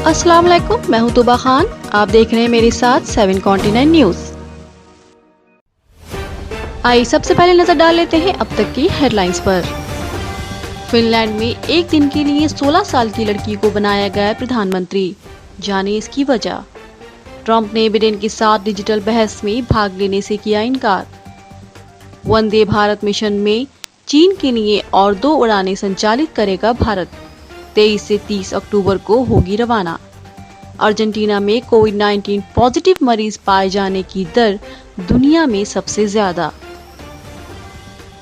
अस्सलाम वालेकुम, मैं हूं तुबा खान। आप देख रहे हैं मेरे साथ 7 कॉन्टिनेंट न्यूज। आइए सबसे पहले नजर डाल लेते हैं अब तक की हेडलाइंस पर। फिनलैंड में एक दिन के लिए 16 साल की लड़की को बनाया गया प्रधानमंत्री, जाने इसकी वजह। ट्रंप ने बिडेन के साथ डिजिटल बहस में भाग लेने से किया इनकार। वंदे भारत मिशन में चीन के लिए और 2 उड़ानें संचालित करेगा भारत। 23 से 30 अक्टूबर को होगी रवाना। अर्जेंटीना में कोविड-19 पॉजिटिव मरीज पाए जाने की दर दुनिया में सबसे ज्यादा।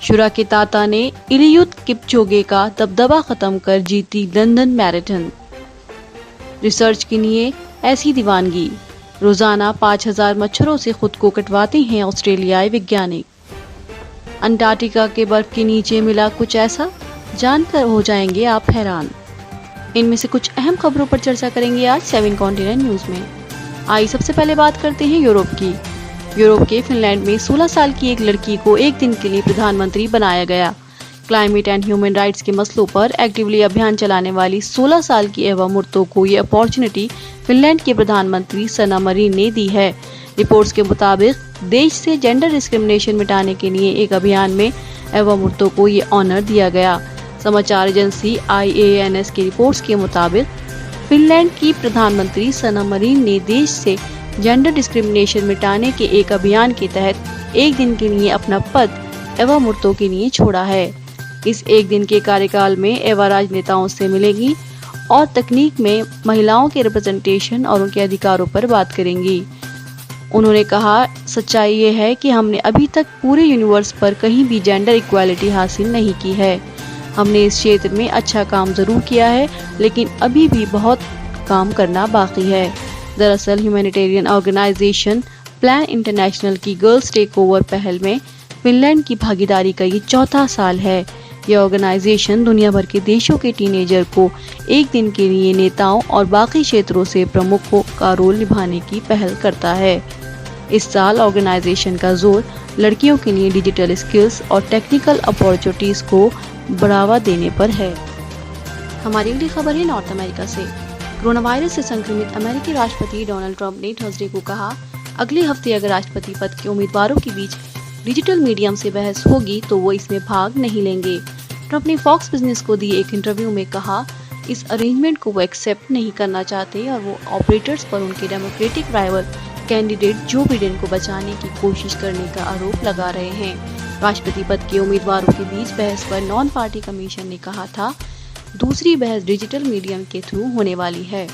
शुरा के ताता ने इलियुद किपचोगे का दबदबा खत्म कर जीती लंदन मैराथन। रिसर्च के लिए ऐसी दीवानगी, रोजाना 5000 मच्छरों से खुद को कटवाते हैं ऑस्ट्रेलियाई वैज्ञानिक। अंटार्कटिका के बर्फ के नीचे मिला कुछ ऐसा, जानकर हो जाएंगे आप हैरान। इनमें से कुछ अहम खबरों पर चर्चा करेंगे आज 7 कॉन्टिनेंट न्यूज में। आइए सबसे पहले बात करते हैं यूरोप की। यूरोप के फिनलैंड में 16 साल की एक लड़की को एक दिन के लिए प्रधानमंत्री बनाया गया। क्लाइमेट एंड ह्यूमन राइट्स के मसलों पर एक्टिवली अभियान चलाने वाली 16 साल की एवा मुर्तो को ये अपॉर्चुनिटी फिनलैंड के प्रधानमंत्री सना मरीन ने दी है। रिपोर्ट्स के मुताबिक देश से जेंडर डिस्क्रिमिनेशन मिटाने के लिए एक अभियान में एवा मुर्तो को ये ऑनर दिया गया। समाचार एजेंसी IANS की रिपोर्ट्स के मुताबिक फिनलैंड की प्रधानमंत्री सना मरीन ने देश से जेंडर डिस्क्रिमिनेशन मिटाने के एक अभियान के तहत एक दिन के लिए अपना पद एवा मुर्तो के लिए छोड़ा है। इस एक दिन के कार्यकाल में एवा राजनेताओं से मिलेगी और तकनीक में महिलाओं के रिप्रेजेंटेशन और उनके अधिकारों पर बात करेंगी। उन्होंने कहा, सच्चाई ये है कि हमने अभी तक पूरे यूनिवर्स पर कहीं भी जेंडर इक्वालिटी हासिल नहीं की है। हमने इस क्षेत्र में अच्छा काम जरूर किया है, लेकिन अभी भी बहुत काम करना बाकी है। दरअसल ह्यूमैनिटेरियन ऑर्गेनाइजेशन प्लान इंटरनेशनल की गर्ल्स टेक ओवर पहल में फिनलैंड की भागीदारी का ये चौथा साल है। यह ऑर्गेनाइजेशन दुनिया भर के देशों के टीनेजर को एक दिन के लिए नेताओं और बाकी क्षेत्रों से प्रमुखों का रोल निभाने की पहल करता है। इस साल ऑर्गेनाइजेशन का जोर लड़कियों के लिए डिजिटल स्किल्स और टेक्निकल अपॉर्चुनिटीज को बढ़ावा देने पर है। हमारी अगली खबर है नॉर्थ अमेरिका से। कोरोना वायरस से संक्रमित अमेरिकी राष्ट्रपति डोनाल्ड ट्रंप ने थर्सडे को कहा, अगले हफ्ते अगर राष्ट्रपति पद के उम्मीदवारों के बीच डिजिटल मीडियम से बहस होगी तो वो इसमें भाग नहीं लेंगे। ट्रंप ने फॉक्स बिजनेस को दिए एक इंटरव्यू में कहा, इस अरेंजमेंट को वो एक्सेप्ट नहीं करना चाहते और वो ऑपरेटर्स पर उनके democratic rival candidate Joe Biden को बचाने की कोशिश करने का आरोप लगा रहे हैं। राष्ट्रपति पद के उम्मीदवारों के बीच बहस पर नॉन पार्टी कमीशन ने कहा था, दूसरी बहस डिजिटल मीडियम के थ्रू होने वाली है।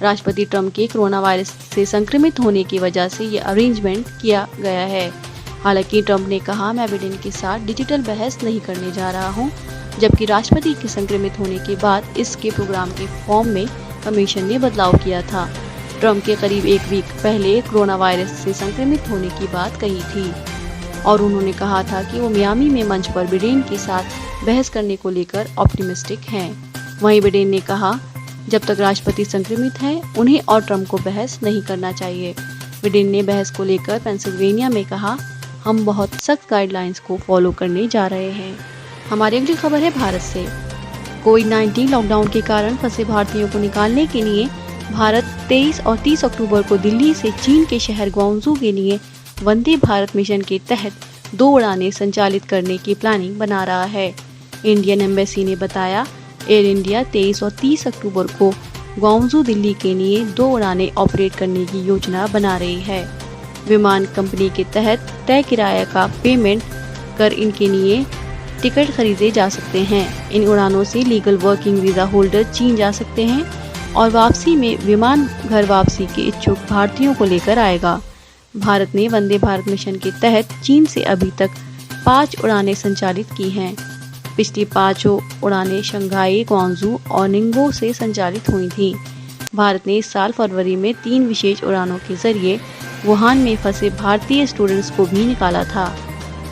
राष्ट्रपति ट्रंप के कोरोना वायरस से संक्रमित होने की वजह से ये अरेंजमेंट किया गया है। हालांकि ट्रंप ने कहा, मैं बिडेन के साथ डिजिटल बहस नहीं करने जा रहा हूं, जबकि राष्ट्रपति के संक्रमित होने के बाद इसके प्रोग्राम के फॉर्म में कमीशन ने बदलाव किया था। ट्रंप के करीब एक वीक पहले कोरोना वायरस से संक्रमित होने की बात कही थी और उन्होंने कहा था कि वो मियामी में मंच पर बिडेन के साथ बहस करने को लेकर ऑप्टिमिस्टिक हैं। वहीं बिडेन ने कहा, जब तक राष्ट्रपति संक्रमित हैं, उन्हें और ट्रंप को बहस नहीं करना चाहिए। बिडेन ने बहस को लेकर पेंसिल्वेनिया में कहा, हम बहुत सख्त गाइडलाइंस को फॉलो करने जा रहे हैं। हमारी अगली खबर है भारत से। कोविड-19 लॉकडाउन के कारण फंसे भारतीयों को निकालने के लिए भारत 23 और 30 अक्टूबर को दिल्ली से चीन के शहर ग्वांगझू के लिए वंदे भारत मिशन के तहत 2 उड़ानें संचालित करने की प्लानिंग बना रहा है। इंडियन एम्बेसी ने बताया, एयर इंडिया 23 और 30 अक्टूबर को ग्वांगझू दिल्ली के लिए 2 उड़ानें ऑपरेट करने की योजना बना रही है। विमान कंपनी के तहत तय किराया का पेमेंट कर इनके लिए टिकट खरीदे जा सकते हैं। इन उड़ानों से लीगल वर्किंग वीजा होल्डर चीन जा सकते हैं और वापसी में विमान घर वापसी के इच्छुक भारतीयों को लेकर आएगा। भारत ने वंदे भारत मिशन के तहत चीन से अभी तक 5 उड़ानें संचालित की हैं। पिछली 5 उड़ानें शंघाई, ग्वांगझू और निंगबो से संचालित हुई थीं। भारत ने इस साल फरवरी में 3 विशेष उड़ानों के जरिए वुहान में फंसे भारतीय स्टूडेंट्स को भी निकाला था।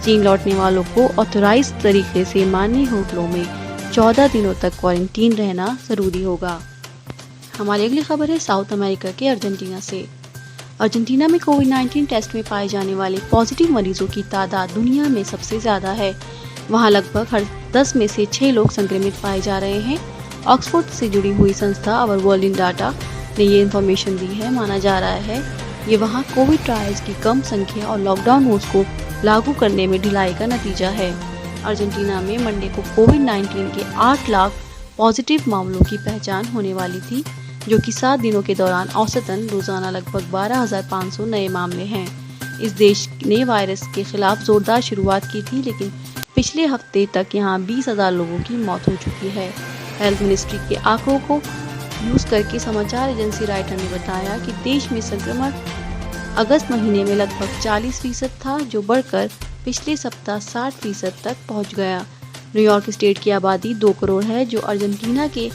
चीन लौटने वालों को ऑथोराइज तरीके से मान्य होटलों में 14 दिनों तक क्वारंटीन रहना जरूरी होगा। हमारी अगली खबर है साउथ अमेरिका के अर्जेंटीना से। अर्जेंटीना में कोविड-19 टेस्ट में पाए जाने वाले पॉजिटिव मरीजों की तादाद दुनिया में सबसे ज्यादा है। वहां लगभग हर 10 में से 6 लोग संक्रमित पाए जा रहे हैं। ऑक्सफोर्ड से जुड़ी हुई संस्था आवर वर्ल्ड इन डाटा ने ये इन्फॉर्मेशन दी है। माना जा रहा है ये वहाँ कोविड ट्रायल्स की कम संख्या और लॉकडाउन रूल्स को लागू करने में ढिलाई का नतीजा है। अर्जेंटीना में मंडे को कोविड-19 के 8 लाख पॉजिटिव मामलों की पहचान होने वाली थी, जो कि 7 दिनों के दौरान औसतन रोजाना लगभग 12,500 नए मामले हैं। इस देश ने वायरस के खिलाफ जोरदार शुरुआत की थी, लेकिन पिछले हफ्ते तक यहाँ 20,000 लोगों की मौत हो चुकी है। हेल्थ मिनिस्ट्री के आंकड़ों को यूज करके समाचार एजेंसी रॉयटर्स ने बताया कि देश में संक्रमण अगस्त महीने में लगभग 40% था, जो बढ़कर पिछले सप्ताह 60% तक पहुंच गया। न्यूयॉर्क स्टेट की आबादी 2 करोड़ है, जो अर्जेंटीना के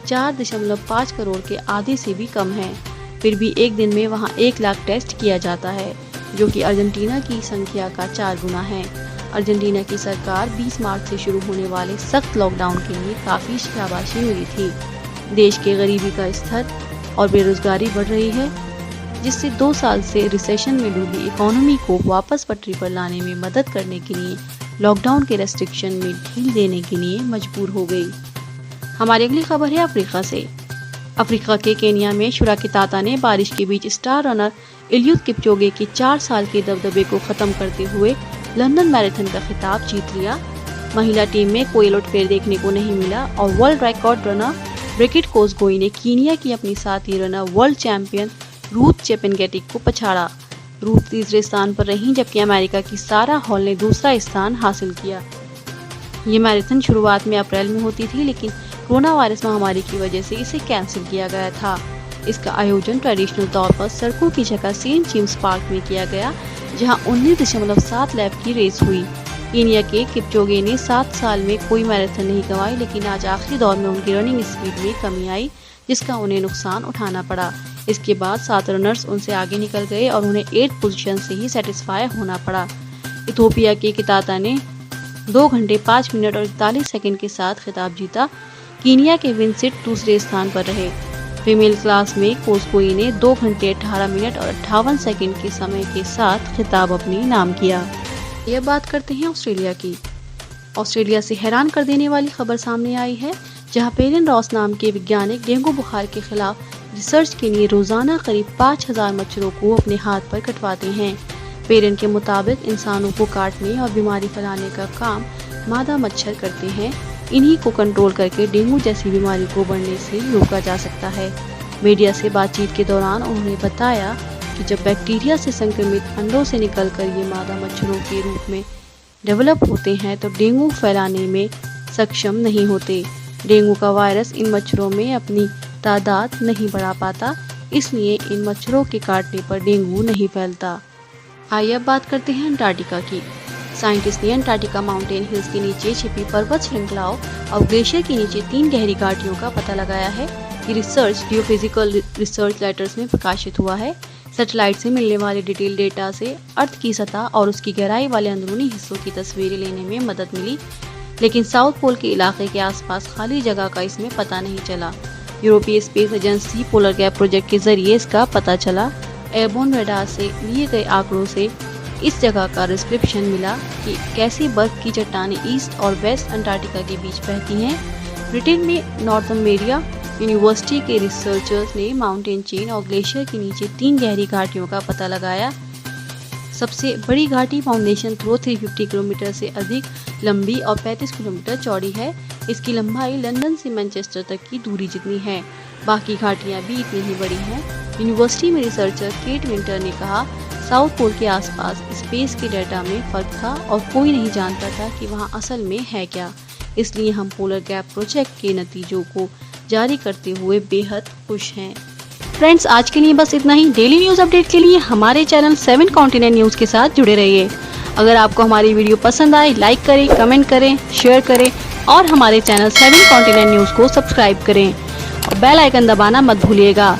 4.5 करोड़ के आधे से भी कम है। फिर भी एक दिन में वहां 1 लाख टेस्ट किया जाता है, जो कि अर्जेंटीना की संख्या का 4 गुना है। अर्जेंटीना की सरकार 20 मार्च से शुरू होने वाले सख्त लॉकडाउन के लिए काफी शाबाशी मिली थी। देश के गरीबी का स्तर और बेरोजगारी बढ़ रही है, जिससे 2 साल से रिसेशन में डूबी इकोनॉमी को वापस पटरी पर लाने में मदद करने के लिए लॉकडाउन के रेस्ट्रिक्शन में ढील देने के लिए मजबूर हो गई। हमारी अगली खबर है अफ्रीका से। अफ्रीका के केनिया में शुरा किताता ने बारिश के बीच स्टार रनर एलियूद किपचोगे के 4 साल के दबदबे को खत्म करते हुए लंदन मैराथन का खिताब जीत लिया। महिला टीम में कोई उलटफेर देखने को नहीं मिला और वर्ल्ड रिकॉर्ड रनर ब्रिगिट कोसगेई ने कीनिया की अपनी साथी रनर वर्ल्ड चैंपियन रूथ चेपेंगेटिक को पछाड़ा। रूथ तीसरे स्थान पर रहीं, जबकि अमेरिका की सारा हॉल ने दूसरा स्थान हासिल किया। ये मैराथन शुरुआत में अप्रैल में होती थी, लेकिन कोरोना वायरस महामारी की वजह से इसे कैंसिल किया गया था। इसका आयोजन ट्रेडिशनल तौर पर सड़कों की जगह सेंट जेम्स पार्क में किया गया, जहां 19.7 लैप की रेस हुई। कीनिया के किपचोगे ने 7 साल में कोई मैराथन नहीं गंवाई, लेकिन आज आखिरी दौर में उनकी रनिंग स्पीड में कमी आई, जिसका उन्हें नुकसान उठाना पड़ा। इसके बाद 7 रनर्स उनसे आगे निकल गए और उन्हें 8th पोजीशन से ही सेटिस्फाई होना पड़ा। इथोपिया के किताता ने 2 घंटे 5 मिनट और 41 सेकंड के साथ खिताब जीता। कीनिया के विंसेंट दूसरे स्थान पर रहे। फीमेल क्लास में कोसगेई ने 2 घंटे 18 मिनट और 58 सेकंड के समय के साथ खिताब अपने नाम किया। यह बात करते हैं ऑस्ट्रेलिया की। ऑस्ट्रेलिया से हैरान कर देने वाली खबर सामने आई है, जहां पेरेन रॉस नाम के वैज्ञानिक डेंगू बुखार के खिलाफ रिसर्च के लिए रोजाना करीब 5,000 मच्छरों को अपने हाथ पर कटवाते हैं। पेरेन के मुताबिक इंसानों को काटने और बीमारी फैलाने का काम मादा मच्छर करते हैं। इन्हीं को कंट्रोल करके डेंगू जैसी बीमारी को बढ़ने से रोका जा सकता है। मीडिया से बातचीत के दौरान उन्होंने बताया कि जब बैक्टीरिया से संक्रमित अंडों से निकलकर ये मादा मच्छरों के रूप में डेवलप होते हैं तो डेंगू फैलाने में सक्षम नहीं होते। डेंगू का वायरस इन मच्छरों में अपनी तादाद नहीं बढ़ा पाता, इसलिए इन मच्छरों के काटने पर डेंगू नहीं फैलता। आइए अब बात करते हैं अंटार्कटिका की। साइंटिस्ट ने अंटार्कटिका माउंटेन हिल्स के नीचे छिपी पर्वत श्रृंखलाओं और ग्लेशियर के नीचे 3 गहरी घाटियों का पता लगाया है। ये रिसर्च जियोफिजिकल रिसर्च लेटर्स में प्रकाशित हुआ है। सैटेलाइट से मिलने वाले डिटेल डेटा से अर्थ की सतह और उसकी गहराई वाले अंदरूनी हिस्सों की तस्वीरें लेने में मदद मिली, लेकिन साउथ पोल के इलाके के आसपास खाली जगह का इसमें पता नहीं चला। यूरोपीय space agency polar gap project के जरिए इसका पता चला। एयरबोर्न रडार से लिए गए आंकड़ों से इस जगह का डिस्क्रिप्शन मिला कि कैसे बर्फ की चट्टानें ईस्ट और वेस्ट अंटार्कटिका के बीच बहती हैं। ब्रिटेन में नॉर्थम्बेरिया यूनिवर्सिटी के रिसर्चर्स ने माउंटेन चेन और ग्लेशियर के नीचे 3 गहरी घाटियों का पता लगाया। सबसे बड़ी घाटी फाउंडेशन थ्रो 350 किलोमीटर से अधिक लंबी और 35 किलोमीटर चौड़ी है। इसकी लंबाई लंदन से मैनचेस्टर तक की दूरी जितनी है। बाकी घाटियां भी इतनी ही बड़ी हैं। यूनिवर्सिटी में रिसर्चर केट विंटर ने कहा, साउथ पोल के आसपास स्पेस के डाटा में फर्क था और कोई नहीं जानता था कि वहां असल में है क्या। इसलिए हम पोलर गैप प्रोजेक्ट के नतीजों को जारी करते हुए बेहद खुश हैं। फ्रेंड्स, आज के लिए बस इतना ही। डेली न्यूज़ अपडेट के लिए हमारे चैनल 7 कॉन्टिनेंट न्यूज़ के साथ जुड़े रहिए। अगर आपको हमारी वीडियो पसंद आए, लाइक करें, कमेंट करें, शेयर करें और हमारे चैनल 7 कॉन्टिनेंट न्यूज़ को सब्सक्राइब करें और बेल आइकन दबाना मत भूलिएगा।